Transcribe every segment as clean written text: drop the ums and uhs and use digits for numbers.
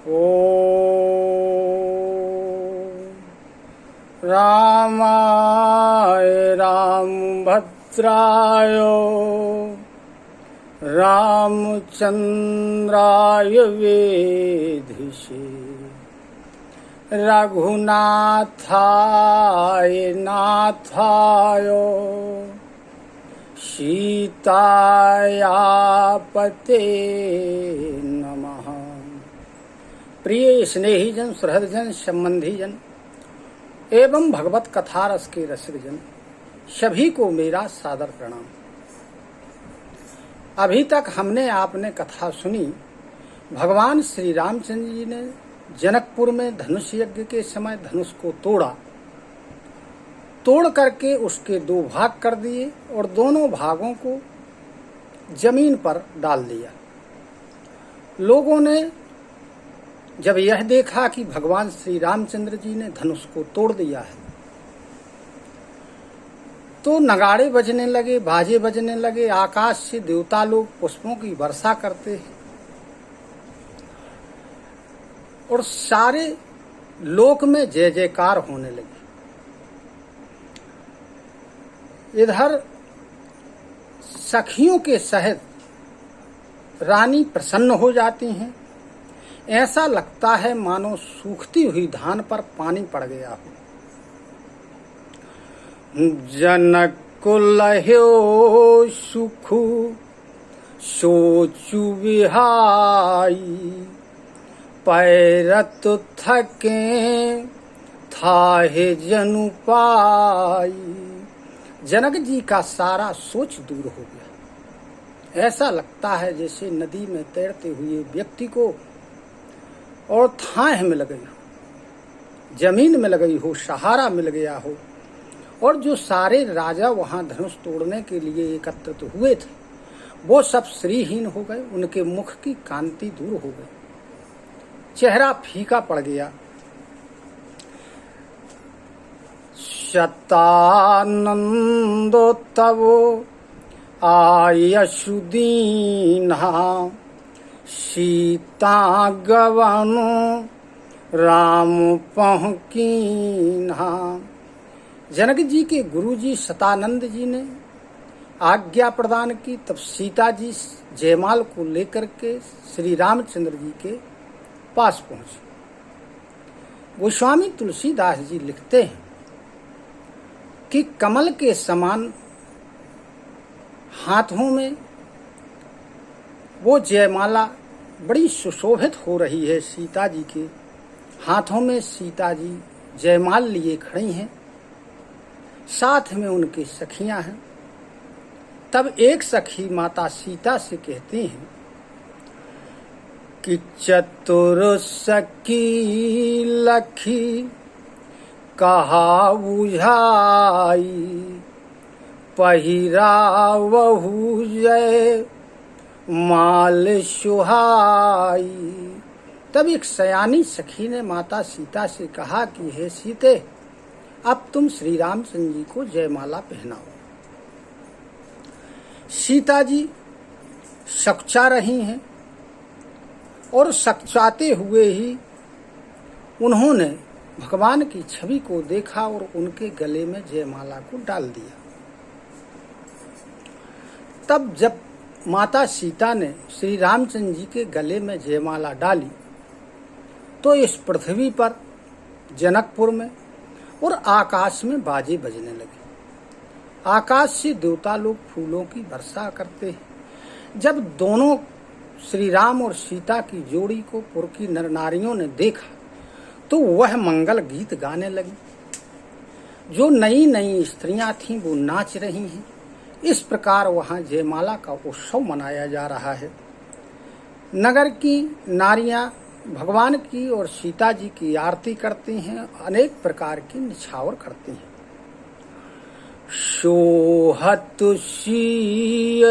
ओ रामाय रामभद्राय रामचंद्राय वेधिषे रघुनाथाय नाथाय सीतायापते नमः। प्रिय स्नेहीजन, सुहृदजन, संबंधीजन एवं भगवत कथा रस के रसिकजन सभी को मेरा सादर प्रणाम। अभी तक हमने आपने कथा सुनी। भगवान श्री रामचंद्र जी ने जनकपुर में धनुष यज्ञ के समय धनुष को तोड़ करके उसके दो भाग कर दिए और दोनों भागों को जमीन पर डाल दिया। लोगों ने जब यह देखा कि भगवान श्री रामचंद्र जी ने धनुष को तोड़ दिया है तो नगाड़े बजने लगे, बाजे बजने लगे, आकाश से देवता लोग पुष्पों की वर्षा करते हैं और सारे लोक में जय जयकार होने लगी। इधर सखियों के सहित रानी प्रसन्न हो जाती हैं। ऐसा लगता है मानो सूखती हुई धान पर पानी पड़ गया हो। जनक को लह्यो सुखु सोचु विहाई पैरत थके थाहे जनु पाई। जनक जी का सारा सोच दूर हो गया। ऐसा लगता है जैसे नदी में तैरते हुए व्यक्ति को और थाह मिल गई हो, जमीन मिल गई हो, सहारा मिल गया हो। और जो सारे राजा वहां धनुष तोड़ने के लिए एकत्रित हुए थे वो सब श्रीहीन हो गए। उनके मुख की कांति दूर हो गई, चेहरा फीका पड़ गया। शतानंदो तवो आयशुदीना सीता गवनो राम पहुकीना। जनक जी के गुरु जी शतानंद जी ने आज्ञा प्रदान की। तब सीता जी जयमाल को लेकर के श्री रामचंद्र जी के पास पहुंचे। गोस्वामी तुलसीदास जी लिखते हैं कि कमल के समान हाथों में वो जयमाला बड़ी सुशोभित हो रही है। सीता जी के हाथों में सीता जी जयमाल लिए खड़ी हैं, साथ में उनकी सखियां हैं। तब एक सखी माता सीता से कहती हैं कि चतुर सखी लखी कहा बुझाई पहिरावहु जय माल सुहाई। तब एक सयानी सखी ने माता सीता से कहा कि हे सीते, अब तुम श्री रामचंद्र जी को जयमाला पहनाओ। सीता जी सकचा रही हैं और सकचाते हुए ही उन्होंने भगवान की छवि को देखा और उनके गले में जयमाला को डाल दिया। तब जब माता सीता ने श्री रामचंद्र जी के गले में जयमाला डाली तो इस पृथ्वी पर, जनकपुर में और आकाश में बाजे बजने लगे। आकाश से देवता लोग फूलों की वर्षा करते हैं। जब दोनों श्री राम और सीता की जोड़ी को पुर की नर नारियों ने देखा तो वह मंगल गीत गाने लगी। जो नई नई स्त्रियां थीं वो नाच रही हैं। इस प्रकार वहां जयमाला का उत्सव मनाया जा रहा है। नगर की नारियां भगवान की और सीता जी की आरती करती हैं, अनेक प्रकार की निछावर करती हैं। सोहत सिय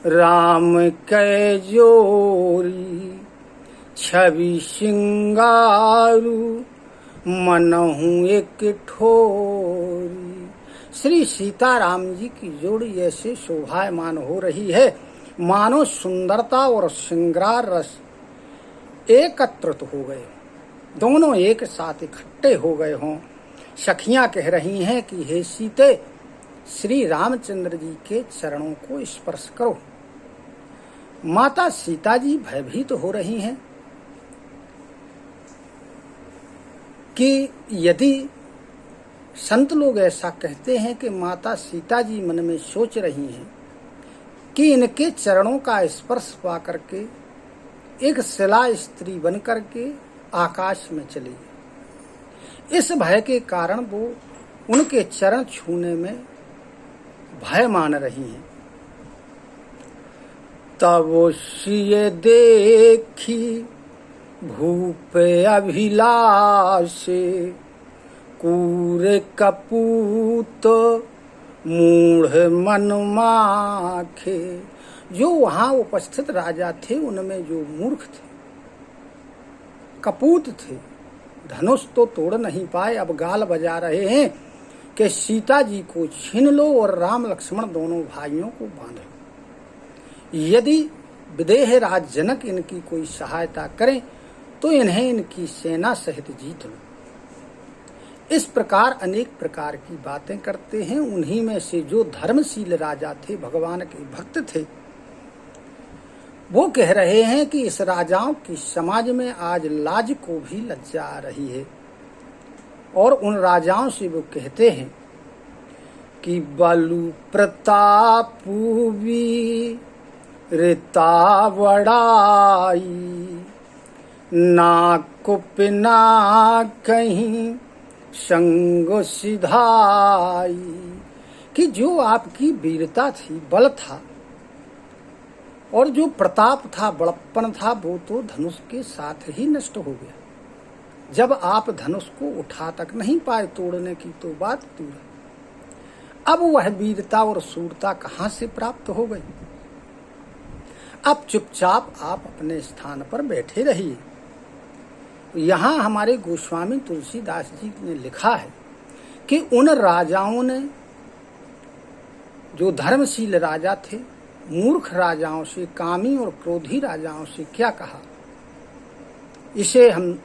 राम कै जोरी छवि सिंगारू मनहु एक ठोरी। श्री सीताराम जी की जोड़ी ऐसे शोभायमान हो रही है मानो सुंदरता और श्रृंगार रस एकत्रित हो गए, दोनों एक साथ इकट्ठे हो गए हों। सखियां कह रही हैं कि हे सीते, श्री रामचंद्र जी के चरणों को स्पर्श करो। माता सीता जी भयभीत हो रही हैं कि यदि संत लोग ऐसा कहते हैं कि माता सीता जी मन में सोच रही हैं कि इनके चरणों का स्पर्श पा करके एक शिला स्त्री बन करके आकाश में चली गई, इस भय के कारण वो उनके चरण छूने में भय मान रही हैं। तब सिए देखी भूप अभिलाष, कूर कपूत मूढ़ मन माखे। जो वहां उपस्थित राजा थे उनमें जो मूर्ख थे, कपूत थे, धनुष तो तोड़ नहीं पाए, अब गाल बजा रहे हैं कि सीता जी को छीन लो और राम लक्ष्मण दोनों भाइयों को बांध लो। यदि विदेह राज जनक इनकी कोई सहायता करें तो इन्हें इनकी सेना सहित जीत लो। इस प्रकार अनेक प्रकार की बातें करते हैं। उन्हीं में से जो धर्मशील राजा थे, भगवान के भक्त थे, वो कह रहे हैं कि इस राजाओं की समाज में आज लाज को भी लज्जा आ रही है। और उन राजाओं से वो कहते हैं कि बलु प्रताप वीरता बड़ाई, ना कुप ना कहीं संग सिधाई। कि जो आपकी वीरता थी, बल था और जो प्रताप था, बड़प्पन था, वो तो धनुष के साथ ही नष्ट हो गया। जब आप धनुष को उठा तक नहीं पाए, तोड़ने की तो बात दूर। अब वह वीरता और शूरता कहां से प्राप्त हो गई? अब चुपचाप आप अपने स्थान पर बैठे रहिए। यहाँ हमारे गोस्वामी तुलसीदास जी ने लिखा है कि उन राजाओं ने, जो धर्मशील राजा थे, मूर्ख राजाओं से, कामी और क्रोधी राजाओं से क्या कहा, इसे हम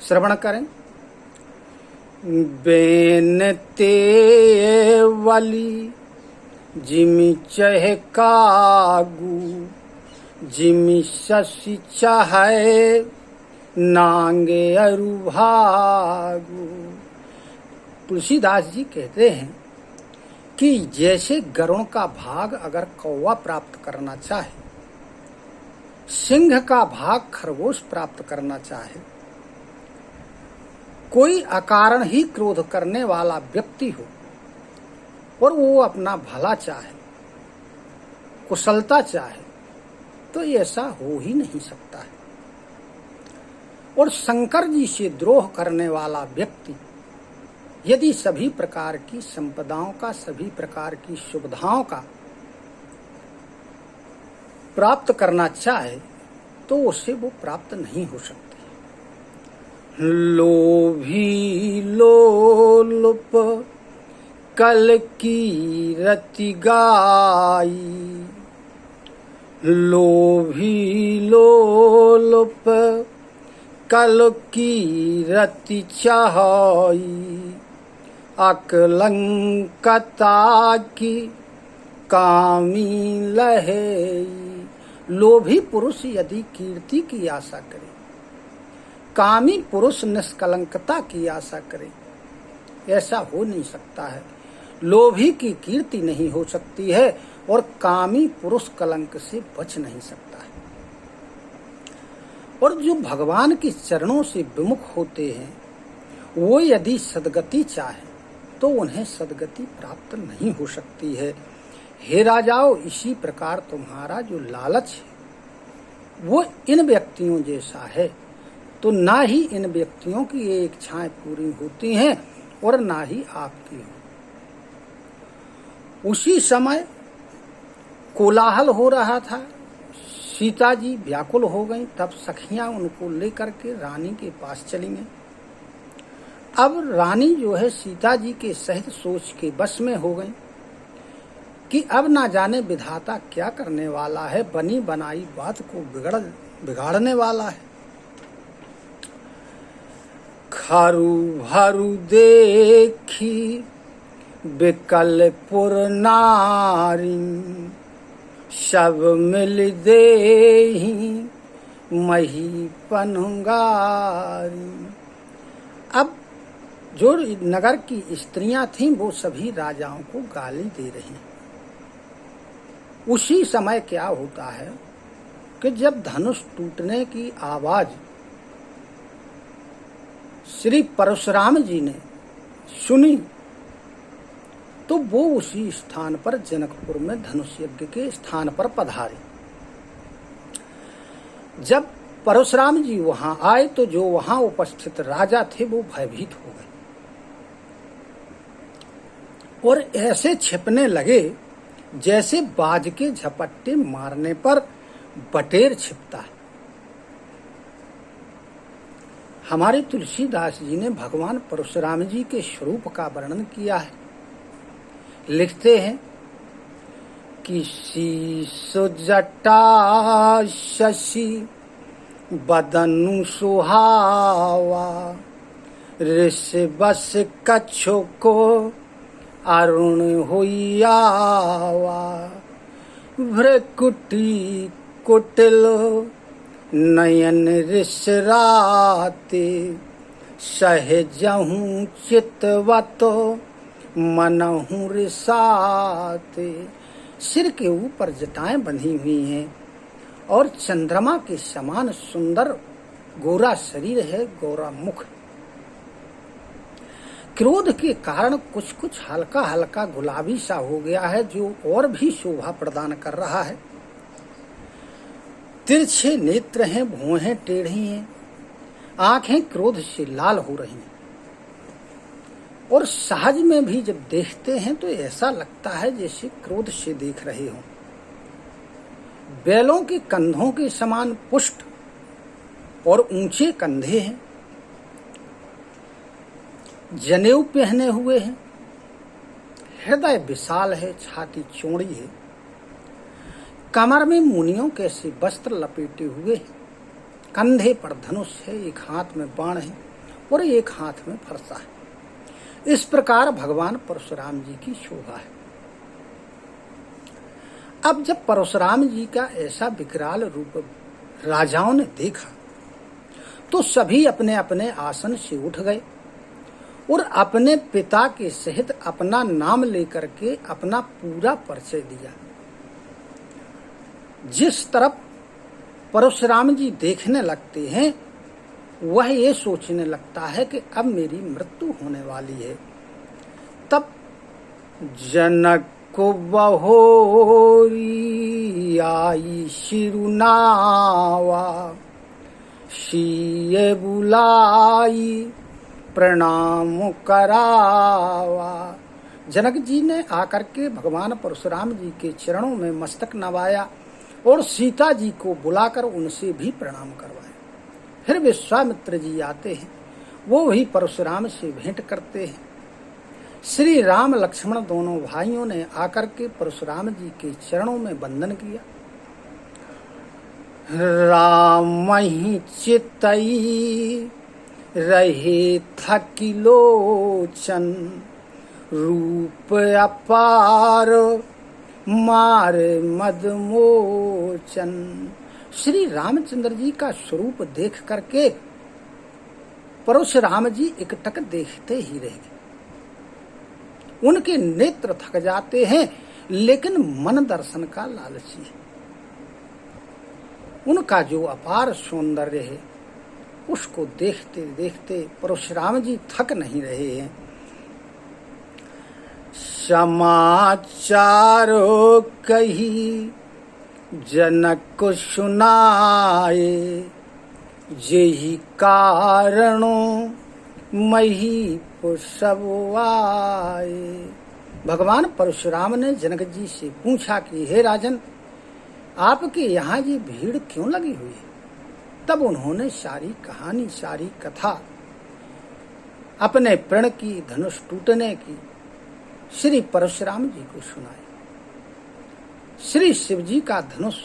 श्रवण करें। बेनते वाली जिमि चह कागू, जिमि शशि चाहे नांगे अरुभागू। तुलसीदास जी कहते हैं कि जैसे गरुण का भाग अगर कौवा प्राप्त करना चाहे, सिंह का भाग खरगोश प्राप्त करना चाहे, कोई अकारण ही क्रोध करने वाला व्यक्ति हो और वो अपना भला चाहे, कुशलता चाहे, तो ऐसा हो ही नहीं सकता है। और शंकर जी से द्रोह करने वाला व्यक्ति यदि सभी प्रकार की संपदाओं का, सभी प्रकार की सुविधाओं का प्राप्त करना चाहे तो उससे वो प्राप्त नहीं हो सकती। लोभी लोलुप कल की रति गाई, लोभी लोलुप कल की रति चाहई, अकलंकता की कामी लहेई। लोभी पुरुष यदि कीर्ति की आशा करे, कामी पुरुष निष्कलंकता की आशा करे, ऐसा हो नहीं सकता है। लोभी की कीर्ति नहीं हो सकती है और कामी पुरुष कलंक से बच नहीं सकता है। और जो भगवान के चरणों से विमुख होते हैं, वो यदि सद्गति चाहे तो उन्हें सद्गति प्राप्त नहीं हो सकती है। हे राजाओं, इसी प्रकार तुम्हारा जो लालच है वो इन व्यक्तियों जैसा है, तो ना ही इन व्यक्तियों की ये इच्छाएं पूरी होती हैं और ना ही आपकी हो। उसी समय कोलाहल हो रहा था, सीता जी व्याकुल हो गईं। तब सखियां उनको लेकर के रानी के पास चली गईं। अब रानी जो है सीता जी के सहित सोच के बस में हो गई कि अब ना जाने विधाता क्या करने वाला है, बनी बनाई बात को बिगड़ बिगाड़ने वाला है। खारू भारू देखी बिकलपुर नारी, सब मिल देही मही पनगारी। अब जो नगर की स्त्रियां थीं वो सभी राजाओं को गाली दे रही। उसी समय क्या होता है कि जब धनुष टूटने की आवाज श्री परशुराम जी ने सुनी तो वो उसी स्थान पर जनकपुर में धनुष यज्ञ के स्थान पर पधारे। जब परशुराम जी वहां आए तो जो वहां उपस्थित राजा थे वो भयभीत हो गए और ऐसे छिपने लगे जैसे बाज के झपट्टे मारने पर बटेर छिपता है। हमारे तुलसीदास जी ने भगवान परशुराम जी के स्वरूप का वर्णन किया है। लिखते हैं कि शीश जटा शशि बदनु सुहावा, ऋष बस कच्छो को अरुण होइयावा, भ्रकुटी कुटिल नयन ऋष राते, सहजहूँ चितवत मनहूँ रिसाते। सिर के ऊपर जटाएं बंधी हुई हैं और चंद्रमा के समान सुंदर गोरा शरीर है, गोरा मुख। क्रोध के कारण कुछ कुछ हल्का हल्का गुलाबी सा हो गया है जो और भी शोभा प्रदान कर रहा है। तिरछे नेत्र हैं, भौहें टेढ़ी हैं, आंखें क्रोध से लाल हो रही हैं और सहज में भी जब देखते हैं तो ऐसा लगता है जैसे क्रोध से देख रहे हों। बैलों के कंधों के समान पुष्ट और ऊंचे कंधे हैं, जनेऊ पहने हुए हैं, हृदय विशाल है, छाती चौड़ी है, कमर में मुनियों के से वस्त्र लपेटे हुए हैं, कंधे पर धनुष है, एक हाथ में बाण है और एक हाथ में फरसा है। इस प्रकार भगवान परशुराम जी की शोभा है। अब जब परशुराम जी का ऐसा विकराल रूप राजाओं ने देखा तो सभी अपने अपने आसन से उठ गए और अपने पिता के सहित अपना नाम लेकर के अपना पूरा परिचय दिया। जिस तरफ परशुराम जी देखने लगते हैं वह ये सोचने लगता है कि अब मेरी मृत्यु होने वाली है। तब जनक को बहोरी आई शिरुनावा, शीये बुलाई प्रणाम करावा। जनक जी ने आकर के भगवान परशुराम जी के चरणों में मस्तक नवाया और सीता जी को बुलाकर उनसे भी प्रणाम करवाया। फिर विश्वामित्र जी आते हैं, वो भी परशुराम से भेंट करते हैं। श्री राम लक्ष्मण दोनों भाइयों ने आकर के परशुराम जी के चरणों में वंदन किया। राम ही चितई रहे थकिलोचन, रूप अपार मार मदमोचन। श्री रामचंद्र जी का स्वरूप देख करके परशुराम जी एकटक देखते ही रह गए। उनके नेत्र थक जाते हैं लेकिन मन दर्शन का लालची है। उनका जो अपार सौंदर्य है उसको देखते देखते परशुराम जी थक नहीं रहे हैं। समाचार कही जनक को सुनाए, जेहि कारणों मही सब आए। भगवान परशुराम ने जनक जी से पूछा कि हे राजन, आपके यहाँ ये भीड़ क्यों लगी हुई है? तब उन्होंने सारी कहानी, सारी कथा अपने प्रण की, धनुष टूटने की श्री परशुराम जी को सुनाई। श्री शिव जी का धनुष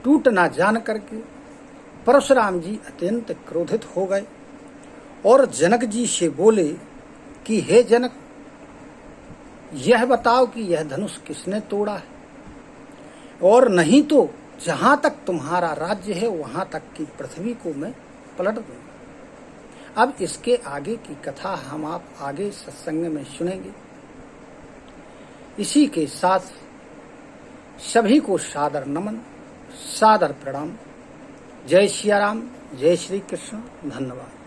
टूट ना जान करके परशुराम जी अत्यंत क्रोधित हो गए और जनक जी से बोले कि हे जनक, यह बताओ कि यह धनुष किसने तोड़ा है, और नहीं तो जहां तक तुम्हारा राज्य है वहां तक की पृथ्वी को मैं पलट दूंगा। अब इसके आगे की कथा हम आप आगे सत्संग में सुनेंगे। इसी के साथ सभी को सादर नमन, सादर प्रणाम। जय सिया राम, जय श्री कृष्ण, धन्यवाद।